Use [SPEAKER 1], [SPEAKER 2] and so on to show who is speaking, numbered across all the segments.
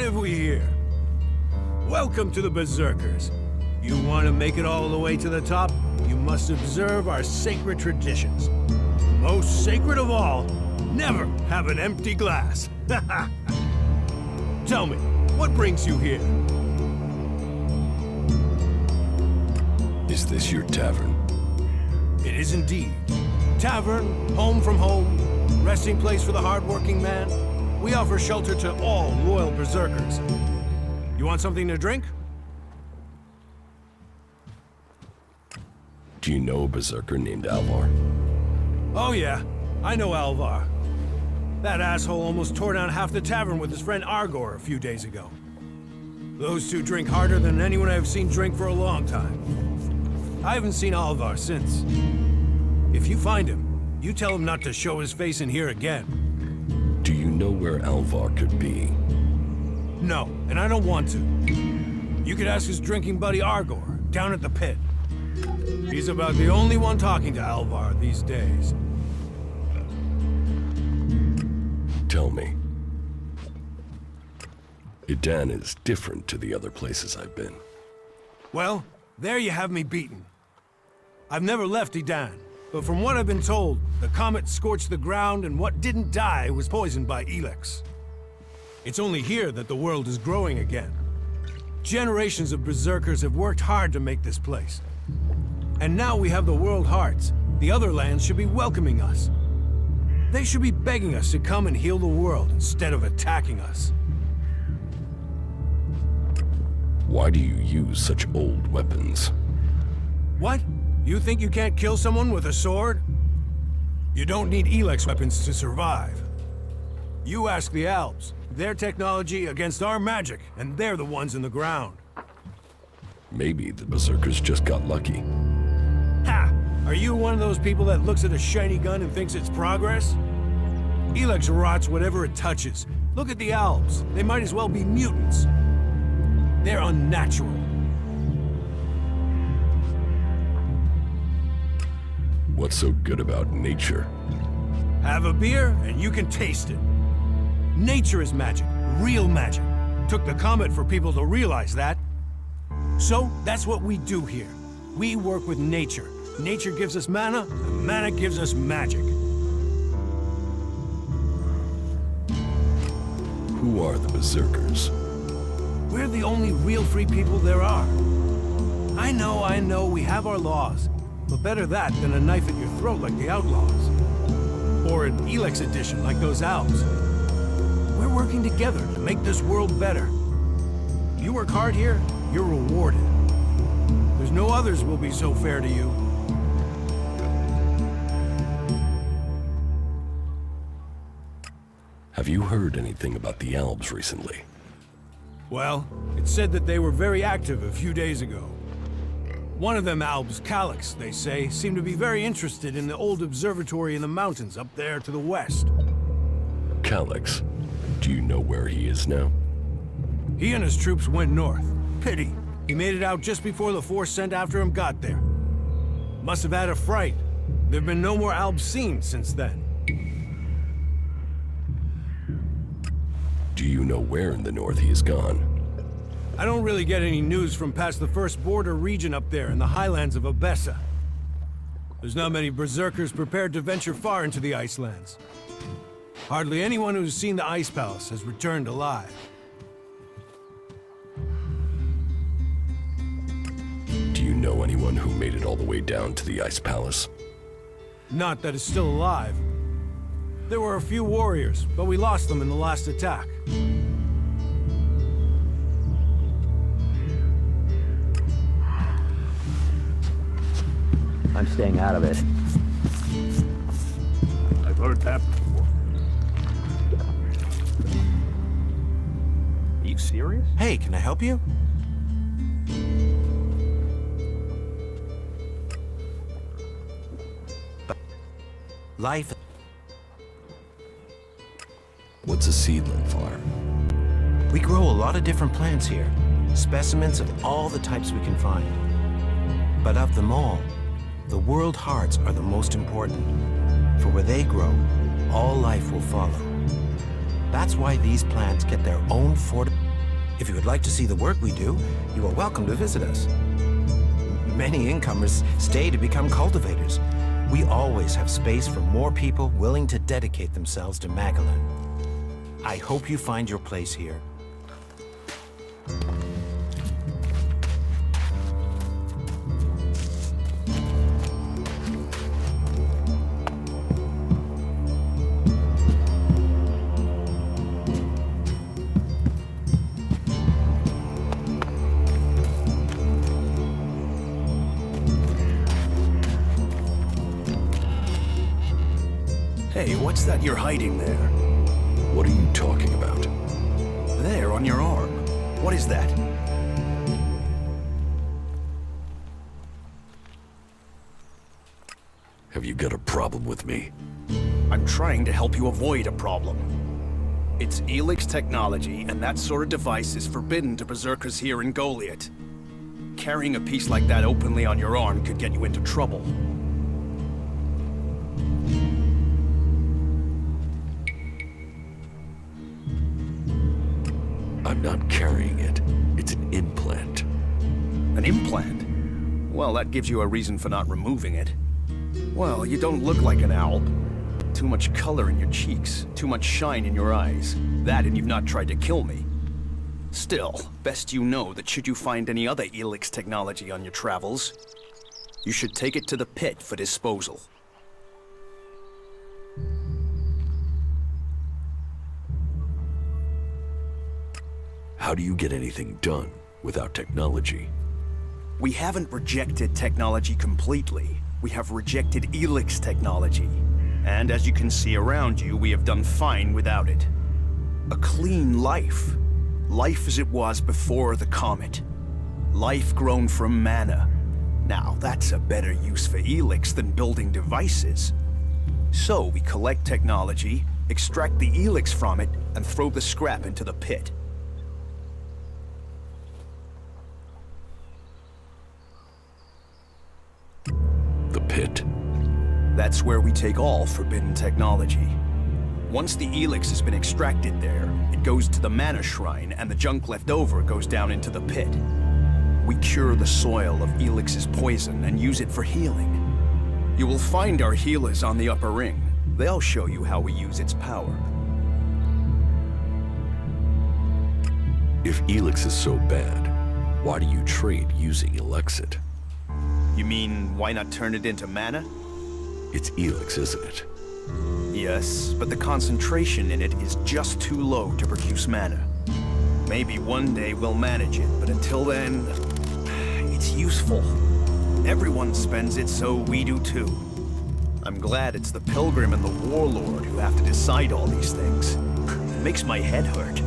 [SPEAKER 1] What have we here? Welcome to the Berserkers. You want to make it all the way to the top? You must observe our sacred traditions. Most sacred of all, never have an empty glass. Tell me, what brings you here?
[SPEAKER 2] Is this your tavern?
[SPEAKER 1] It is indeed. Tavern, home from home, resting place for the hard-working man. We offer shelter to all loyal Berserkers. You want something to drink?
[SPEAKER 2] Do you know a Berserker named Alvar?
[SPEAKER 1] Oh yeah, I know Alvar. That asshole almost tore down half the tavern with his friend Argor a few days ago. Those two drink harder than anyone I've seen drink for a long time. I haven't seen Alvar since. If you find him, you tell him not to show his face in here again.
[SPEAKER 2] Do you know where Alvar could be?
[SPEAKER 1] No, and I don't want to. You could ask his drinking buddy Argor, down at the pit. He's about the only one talking to Alvar these days.
[SPEAKER 2] Tell me. Idan is different to the other places I've been.
[SPEAKER 1] Well, there you have me beaten. I've never left Idan, but from what I've been told, the comet scorched the ground and what didn't die was poisoned by ELEX. It's only here that the world is growing again. Generations of Berserkers have worked hard to make this place. And now we have the World Hearts. The other lands should be welcoming us. They should be begging us to come and heal the world instead of attacking us.
[SPEAKER 2] Why do you use such old weapons?
[SPEAKER 1] What? You think you can't kill someone with a sword? You don't need ELEX weapons to survive. You ask the Alps. Their technology against our magic, and they're the ones in the ground.
[SPEAKER 2] Maybe the Berserkers just got lucky.
[SPEAKER 1] Ha! Are you one of those people that looks at a shiny gun and thinks it's progress? ELEX rots whatever it touches. Look at the Alps. They might as well be mutants. They're unnatural.
[SPEAKER 2] What's so good about nature?
[SPEAKER 1] Have a beer, and you can taste it. Nature is magic. Real magic. Took the comet for people to realize that. So, that's what we do here. We work with nature. Nature gives us mana, and mana gives us magic.
[SPEAKER 2] Who are the Berserkers?
[SPEAKER 1] We're the only real free people there are. I know, we have our laws. But better that than a knife at your throat like the Outlaws. Or an ELEX edition like those Alps. We're working together to make this world better. You work hard here, you're rewarded. There's no others will be so fair to you.
[SPEAKER 2] Have you heard anything about the Alps recently?
[SPEAKER 1] Well, it's said that they were very active a few days ago. One of them Alps, Calyx, they say, seemed to be very interested in the old observatory in the mountains up there to the west.
[SPEAKER 2] Calyx? Do you know where he is now?
[SPEAKER 1] He and his troops went north. Pity. He made it out just before the force sent after him got there. Must have had a fright. There've been no more Alps seen since then.
[SPEAKER 2] Do you know where in the north he has gone?
[SPEAKER 1] I don't really get any news from past the first border region up there in the highlands of Abessa. There's not many Berserkers prepared to venture far into the Icelands. Hardly anyone who's seen the Ice Palace has returned alive.
[SPEAKER 2] Do you know anyone who made it all the way down to the Ice Palace?
[SPEAKER 1] Not that is still alive. There were a few warriors, but we lost them in the last attack.
[SPEAKER 3] I'm staying out of it.
[SPEAKER 1] I've heard that before.
[SPEAKER 4] Are you serious?
[SPEAKER 5] Hey, can I help you? Life.
[SPEAKER 2] What's a seedling farm?
[SPEAKER 5] We grow a lot of different plants here. Specimens of all the types we can find. But of them all, the world hearts are the most important. For where they grow, all life will follow. That's why these plants get their own If you would like to see the work we do, you are welcome to visit us. Many incomers stay to become cultivators. We always have space for more people willing to dedicate themselves to Magalan. I hope you find your place here.
[SPEAKER 3] Hey, what's that you're hiding there?
[SPEAKER 2] What are you talking about?
[SPEAKER 3] There, on your arm. What is that?
[SPEAKER 2] Have you got a problem with me?
[SPEAKER 3] I'm trying to help you avoid a problem. It's ELEX technology, and that sort of device is forbidden to berserkers here in Goliath. Carrying a piece like that openly on your arm could get you into trouble.
[SPEAKER 2] I'm not carrying it. It's an implant.
[SPEAKER 3] An implant? Well, that gives you a reason for not removing it. Well, you don't look like an owl. Too much color in your cheeks, too much shine in your eyes. That and you've not tried to kill me. Still, best you know that should you find any other ELEX technology on your travels, you should take it to the pit for disposal.
[SPEAKER 2] How do you get anything done without technology?
[SPEAKER 3] We haven't rejected technology completely. We have rejected ELEX technology. And as you can see around you, we have done fine without it. A clean life. Life as it was before the comet. Life grown from mana. Now, that's a better use for ELEX than building devices. So we collect technology, extract the ELEX from it, and throw the scrap into the pit.
[SPEAKER 2] The pit?
[SPEAKER 3] That's where we take all forbidden technology. Once the ELEX has been extracted there, it goes to the mana shrine, and the junk left over goes down into the pit. We cure the soil of ELEX's poison and use it for healing. You will find our healers on the upper ring. They'll show you how we use its power.
[SPEAKER 2] If ELEX is so bad, why do you trade using Elexit?
[SPEAKER 3] You mean, why not turn it into mana?
[SPEAKER 2] It's ELEX, isn't it?
[SPEAKER 3] Yes, but the concentration in it is just too low to produce mana. Maybe one day we'll manage it, but until then, it's useful. Everyone spends it, so we do too. I'm glad it's the Pilgrim and the Warlord who have to decide all these things. It makes my head hurt.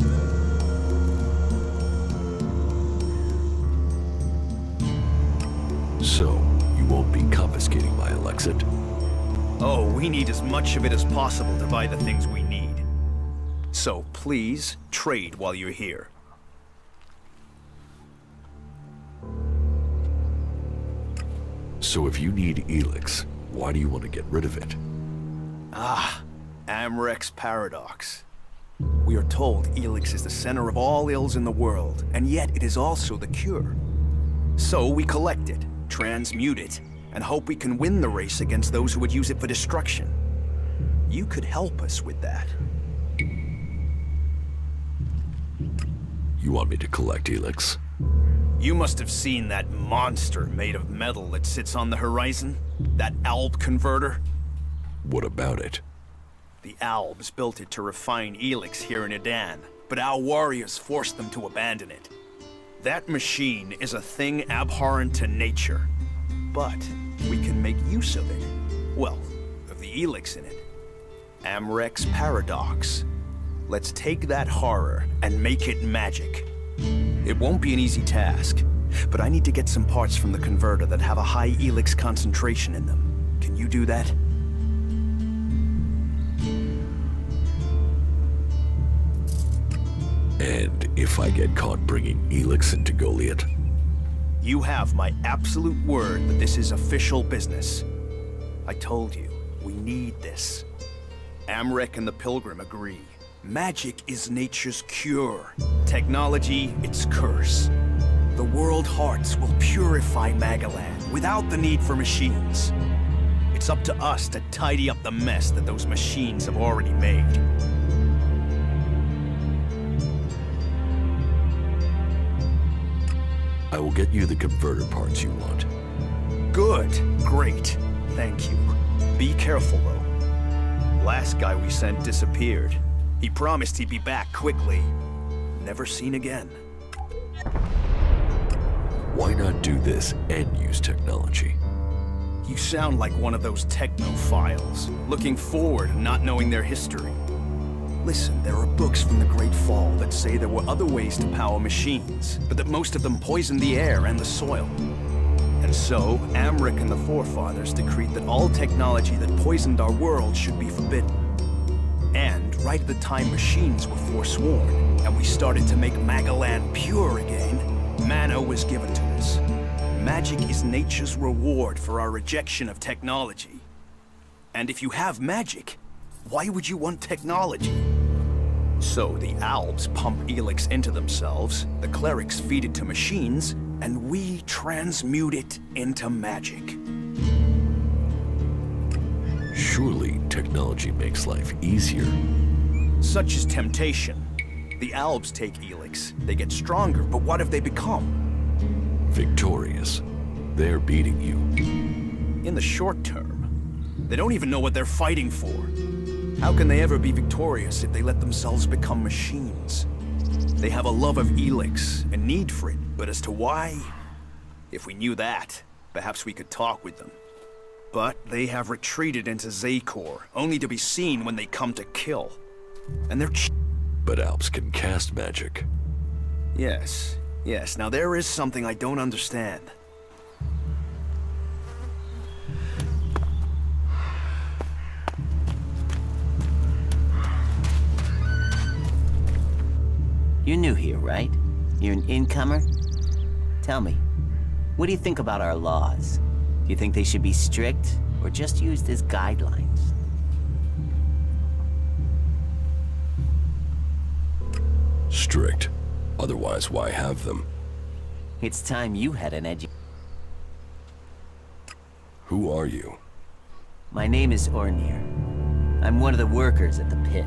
[SPEAKER 2] So, you won't be confiscating my Elexit?
[SPEAKER 3] Oh, we need as much of it as possible to buy the things we need. So please, trade while you're here.
[SPEAKER 2] So if you need ELEX, why do you want to get rid of it?
[SPEAKER 3] Amrek's paradox. We are told ELEX is the center of all ills in the world, and yet it is also the cure. So we collect it, transmute it, and hope we can win the race against those who would use it for destruction. You could help us with that.
[SPEAKER 2] You want me to collect ELEX?
[SPEAKER 3] You must have seen that monster made of metal that sits on the horizon? That Alb converter?
[SPEAKER 2] What about it?
[SPEAKER 3] The Albs built it to refine ELEX here in Edan, but our warriors forced them to abandon it. That machine is a thing abhorrent to nature, but we can make use of it. Well, of the ELEX in it. Amrek's paradox. Let's take that horror and make it magic. It won't be an easy task, but I need to get some parts from the converter that have a high ELEX concentration in them. Can you do that?
[SPEAKER 2] And if I get caught bringing ELEX into Goliath?
[SPEAKER 3] You have my absolute word that this is official business. I told you, we need this. Amrek and the Pilgrim agree. Magic is nature's cure. Technology, its curse. The world hearts will purify Magaland without the need for machines. It's up to us to tidy up the mess that those machines have already made.
[SPEAKER 2] I will get you the converter parts you want.
[SPEAKER 3] Good. Great. Thank you. Be careful, though. Last guy we sent disappeared. He promised he'd be back quickly. Never seen again.
[SPEAKER 2] Why not do this and use technology?
[SPEAKER 3] You sound like one of those technophiles, looking forward and not knowing their history. Listen, there are books from the Great Fall that say there were other ways to power machines, but that most of them poisoned the air and the soil. And so, Amric and the forefathers decreed that all technology that poisoned our world should be forbidden. And right at the time machines were forsworn, and we started to make Magaland pure again, mana was given to us. Magic is nature's reward for our rejection of technology. And if you have magic, why would you want technology? So the Albs pump ELEX into themselves, the clerics feed it to machines, and we transmute it into magic.
[SPEAKER 2] Surely technology makes life easier.
[SPEAKER 3] Such is temptation. The Albs take ELEX, they get stronger, but what have they become?
[SPEAKER 2] Victorious. They're beating you.
[SPEAKER 3] In the short term, they don't even know what they're fighting for. How can they ever be victorious if they let themselves become machines? They have a love of ELEX, a need for it, but as to why? If we knew that, perhaps we could talk with them. But they have retreated into Zakor, only to be seen when they come to kill. And they're
[SPEAKER 2] But Alps can cast magic.
[SPEAKER 3] Yes, now there is something I don't understand.
[SPEAKER 4] You're new here, right? You're an incomer? Tell me, what do you think about our laws? Do you think they should be strict, or just used as guidelines?
[SPEAKER 2] Strict. Otherwise, why have them?
[SPEAKER 4] It's time you had an
[SPEAKER 2] Who are you?
[SPEAKER 4] My name is Ornir. I'm one of the workers at the pit.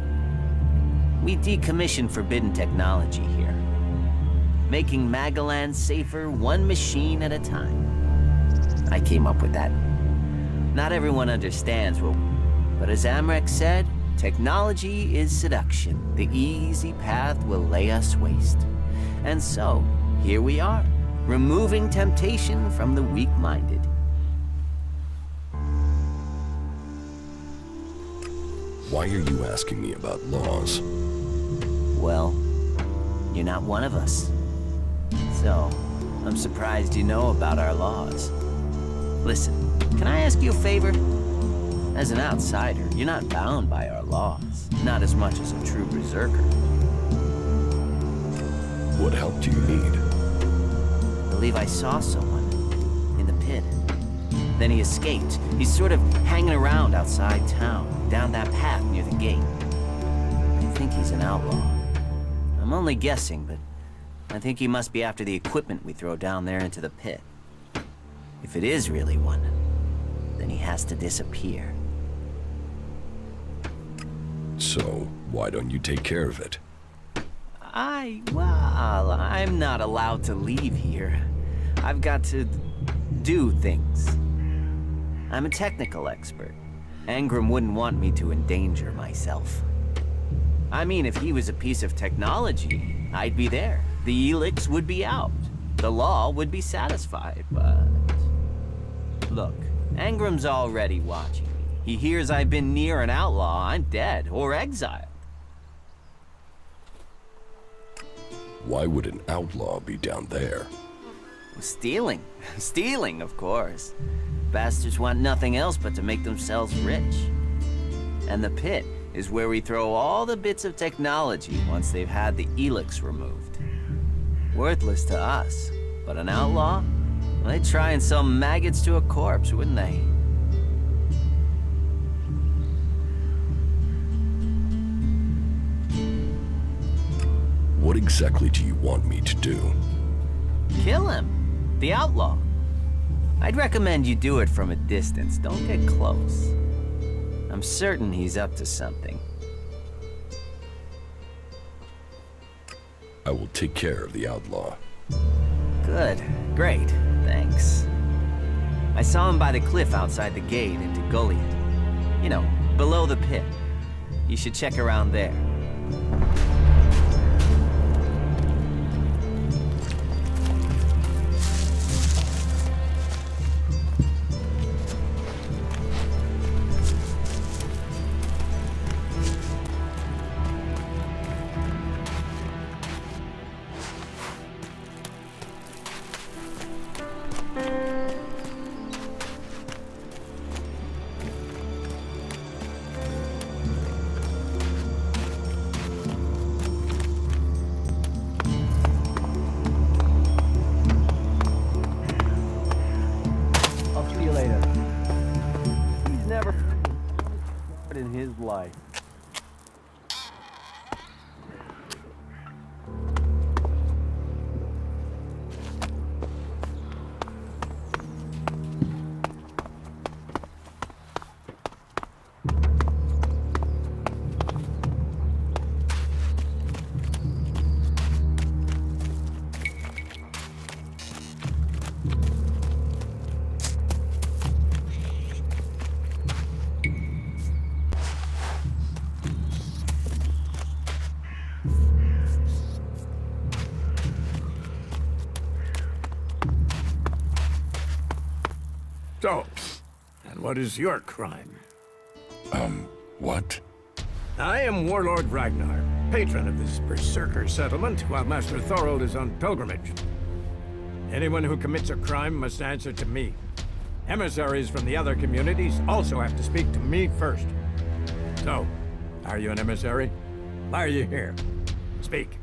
[SPEAKER 4] We decommission forbidden technology here, making Magaland safer one machine at a time. I came up with that. Not everyone understands what... But as Amrek said, technology is seduction. The easy path will lay us waste. And so, here we are, removing temptation from the weak-minded.
[SPEAKER 2] Why are you asking me about laws?
[SPEAKER 4] Well, you're not one of us. So, I'm surprised you know about our laws. Listen, can I ask you a favor? As an outsider, you're not bound by our laws. Not as much as a true berserker.
[SPEAKER 2] What help do you need?
[SPEAKER 4] I believe I saw someone in the pit. Then he escaped. He's sort of hanging around outside town, down that path near the gate. I think he's an outlaw. I'm only guessing, but I think he must be after the equipment we throw down there into the pit. If it is really one, then he has to disappear.
[SPEAKER 2] So, why don't you take care of it?
[SPEAKER 4] Well, I'm not allowed to leave here. I've got to do things. I'm a technical expert. Angram wouldn't want me to endanger myself. I mean, if he was a piece of technology, I'd be there. The ELEX would be out. The law would be satisfied, but... Look, Angram's already watching me. He hears I've been near an outlaw, I'm dead, or exiled.
[SPEAKER 2] Why would an outlaw be down there?
[SPEAKER 4] Stealing. Stealing, of course. Bastards want nothing else but to make themselves rich. And the pit is where we throw all the bits of technology once they've had the ELEX removed. Worthless to us, but an outlaw? Well, they'd try and sell maggots to a corpse, wouldn't they?
[SPEAKER 2] exactly do you want me to do?
[SPEAKER 4] Kill him. The outlaw. I'd recommend you do it from a distance. Don't get close. I'm certain he's up to something.
[SPEAKER 2] I will take care of the outlaw.
[SPEAKER 4] Good. Great. Thanks. I saw him by the cliff outside the gate into Gulliot. You know, below the pit. You should check around there.
[SPEAKER 6] In his life.
[SPEAKER 1] So, and what is your crime?
[SPEAKER 2] What?
[SPEAKER 1] I am Warlord Ragnar, patron of this Berserker settlement, while Master Thorold is on pilgrimage. Anyone who commits a crime must answer to me. Emissaries from the other communities also have to speak to me first. So, are you an emissary? Why are you here? Speak.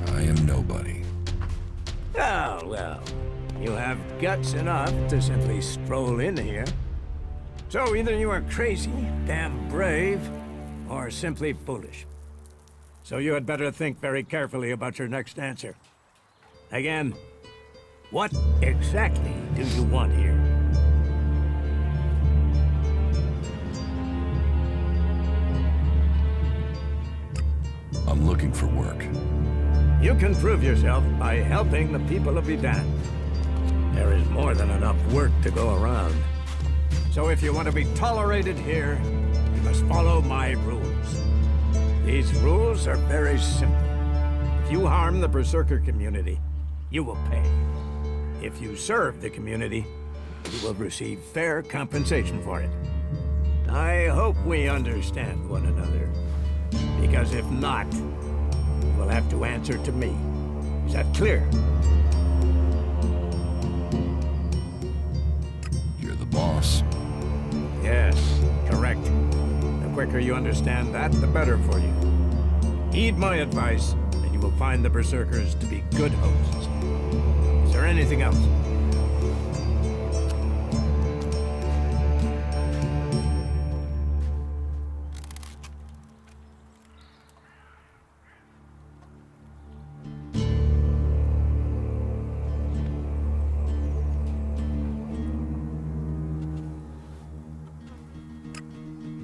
[SPEAKER 2] I am nobody.
[SPEAKER 1] Oh, well, you have guts enough to simply stroll in here. So either you are crazy, damn brave, or simply foolish. So you had better think very carefully about your next answer. Again, what exactly do you want here?
[SPEAKER 2] I'm looking for work.
[SPEAKER 1] You can prove yourself by helping the people of Edan. There is more than enough work to go around. So if you want to be tolerated here, you must follow my rules. These rules are very simple. If you harm the Berserker community, you will pay. If you serve the community, you will receive fair compensation for it. I hope we understand one another. Because if not, you will have to answer to me. Is that clear?
[SPEAKER 2] You're the boss.
[SPEAKER 1] Yes, correct. The quicker you understand that, the better for you. Heed my advice, and you will find the Berserkers to be good hosts. Is there anything else?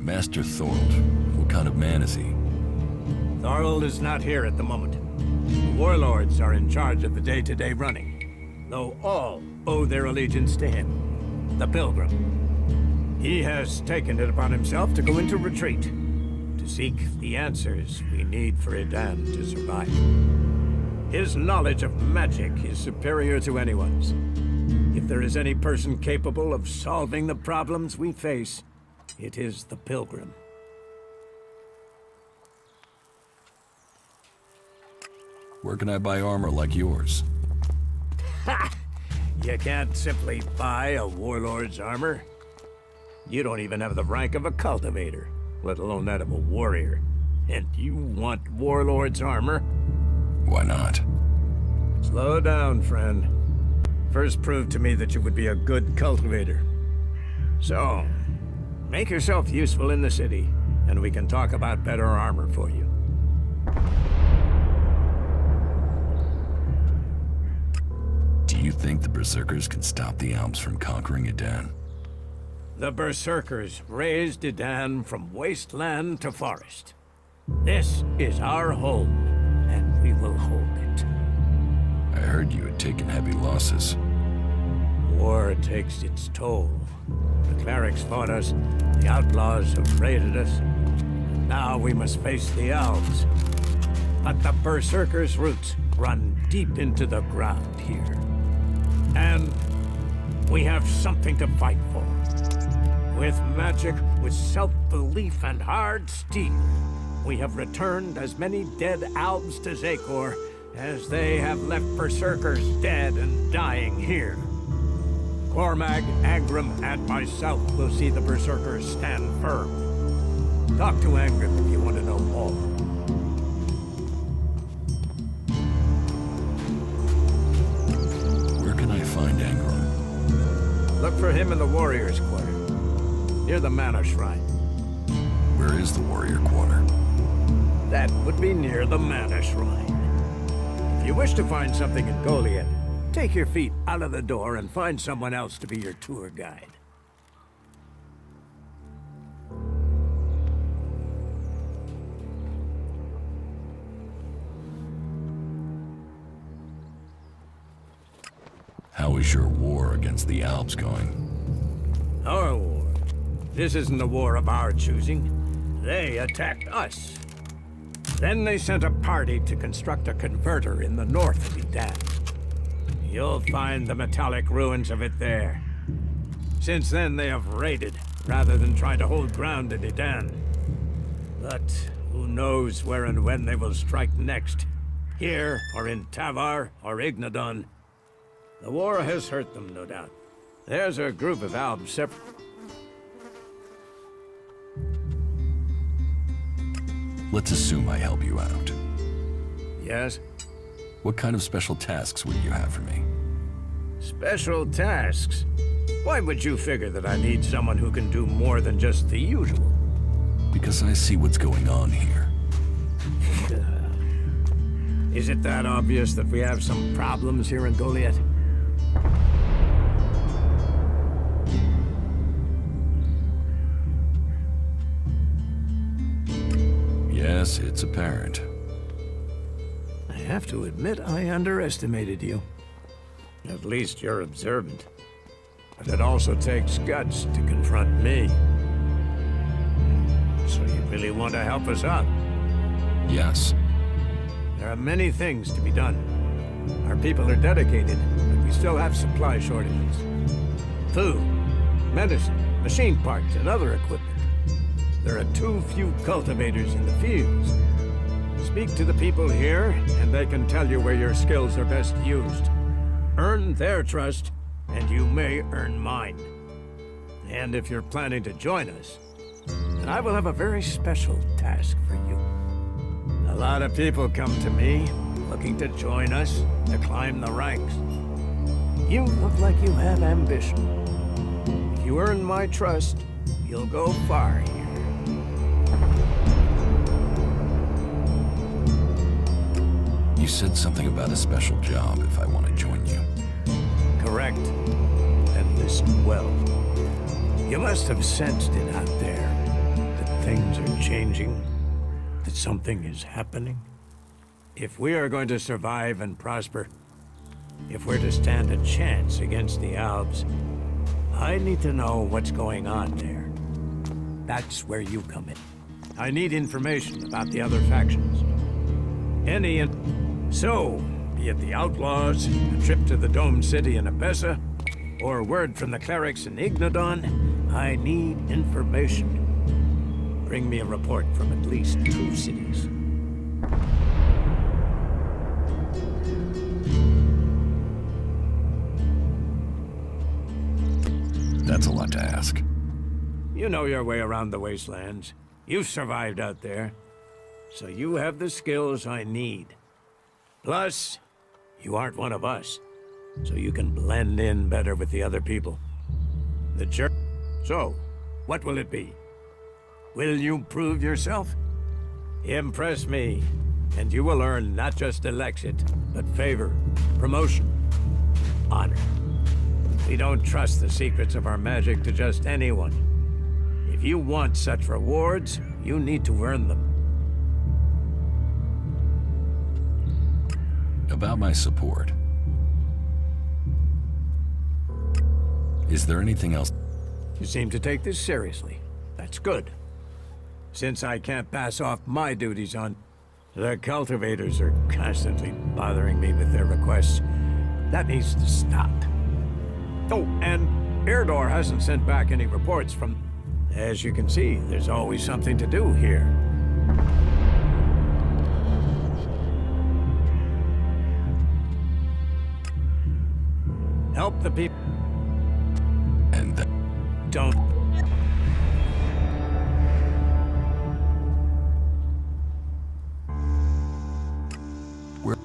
[SPEAKER 2] Master Thorold, what kind of man is he?
[SPEAKER 1] Thorold is not here at the moment. The warlords are in charge of the day-to-day running, though all owe their allegiance to him, the Pilgrim. He has taken it upon himself to go into retreat, to seek the answers we need for Edan to survive. His knowledge of magic is superior to anyone's. If there is any person capable of solving the problems we face, it is the Pilgrim.
[SPEAKER 2] Where can I buy armor like yours?
[SPEAKER 1] Ha! You can't simply buy a warlord's armor. You don't even have the rank of a cultivator, let alone that of a warrior. And you want warlord's armor?
[SPEAKER 2] Why not?
[SPEAKER 1] Slow down, friend. First prove to me that you would be a good cultivator.
[SPEAKER 6] So, make yourself useful in the city, and we can talk about better armor for you.
[SPEAKER 2] Do you think the Berserkers can stop the Alps from conquering Edan?
[SPEAKER 6] The Berserkers raised Edan from wasteland to forest. This is our home, and we will hold it.
[SPEAKER 2] I heard you had taken heavy losses.
[SPEAKER 6] War takes its toll. The clerics fought us, the outlaws have raided us, and now we must face the elves. But the Berserkers' roots run deep into the ground here. And we have something to fight for. With magic, with self-belief and hard steel, we have returned as many dead elves to Zakor as they have left Berserkers dead and dying here. Cormag, Angrim, and myself will see the Berserkers stand firm. Talk to Angrim if you want to know more.
[SPEAKER 2] Where can I find Angrim?
[SPEAKER 6] Look for him in the Warriors' Quarter, near the Mana Shrine.
[SPEAKER 2] Where is the warrior quarter?
[SPEAKER 6] That would be near the Mana Shrine. If you wish to find something in Goliath, take your feet out of the door and find someone else to be your tour guide.
[SPEAKER 2] How is your war against the Alps going?
[SPEAKER 6] Our war. This isn't a war of our choosing. They attacked us. Then they sent a party to construct a converter in the north of Edan. You'll find the metallic ruins of it there. Since then, they have raided, rather than try to hold ground in Edan. But who knows where and when they will strike next? Here, or in Tavar, or Ignadon. The war has hurt them, no doubt. There's a group of Albs separate.
[SPEAKER 2] Let's assume I help you out.
[SPEAKER 6] Yes?
[SPEAKER 2] What kind of special tasks would you have for me?
[SPEAKER 6] Special tasks? Why would you figure that I need someone who can do more than just the usual?
[SPEAKER 2] Because I see what's going on here.
[SPEAKER 6] Is it that obvious that we have some problems here in Goliath?
[SPEAKER 2] Yes, it's apparent.
[SPEAKER 6] I have to admit I underestimated you. At least you're observant. But it also takes guts to confront me. So you really want to help us out?
[SPEAKER 2] Yes.
[SPEAKER 6] There are many things to be done. Our people are dedicated, but we still have supply shortages. Food, medicine, machine parts, and other equipment. There are too few cultivators in the fields. Speak to the people here, and they can tell you where your skills are best used. Earn their trust, and you may earn mine. And if you're planning to join us, then I will have a very special task for you. A lot of people come to me, looking to join us, to climb the ranks. You look like you have ambition. If you earn my trust, you'll go far here.
[SPEAKER 2] You said something about a special job if I want to join you.
[SPEAKER 6] Correct. And listen well. You must have sensed it out there, that things are changing, that something is happening. If we are going to survive and prosper, if we're to stand a chance against the Alps, I need to know what's going on there. That's where you come in. I need information about the other factions. So, be it the outlaws, a trip to the Dome City in Abessa, or word from the clerics in Ignadon, I need information. Bring me a report from at least 2 cities.
[SPEAKER 2] That's a lot to ask.
[SPEAKER 6] You know your way around the wastelands. You've survived out there. So you have the skills I need. Plus, you aren't one of us, so you can blend in better with the other people. So So, what will it be? Will you prove yourself? Impress me, and you will earn not just election, but favor, promotion, honor. We don't trust the secrets of our magic to just anyone. If you want such rewards, you need to earn them.
[SPEAKER 2] About my support. Is there anything else?
[SPEAKER 6] You seem to take this seriously. That's good. Since I can't pass off my duties on... The cultivators are constantly bothering me with their requests. That needs to stop. Oh, and Erdor hasn't sent back any reports from... As you can see, there's always something to do here. Help the people.
[SPEAKER 2] And that...
[SPEAKER 6] Don't.
[SPEAKER 2] Where...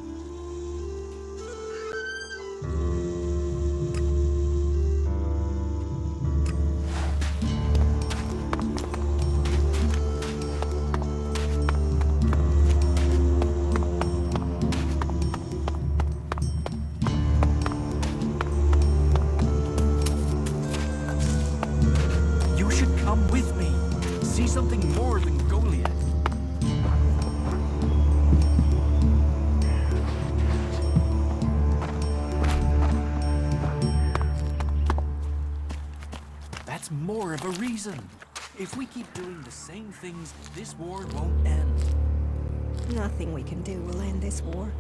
[SPEAKER 7] You should come with me. See something more than Goliath. That's more of a reason. If we keep doing the same things, this war won't end.
[SPEAKER 8] Nothing we can do will end this war.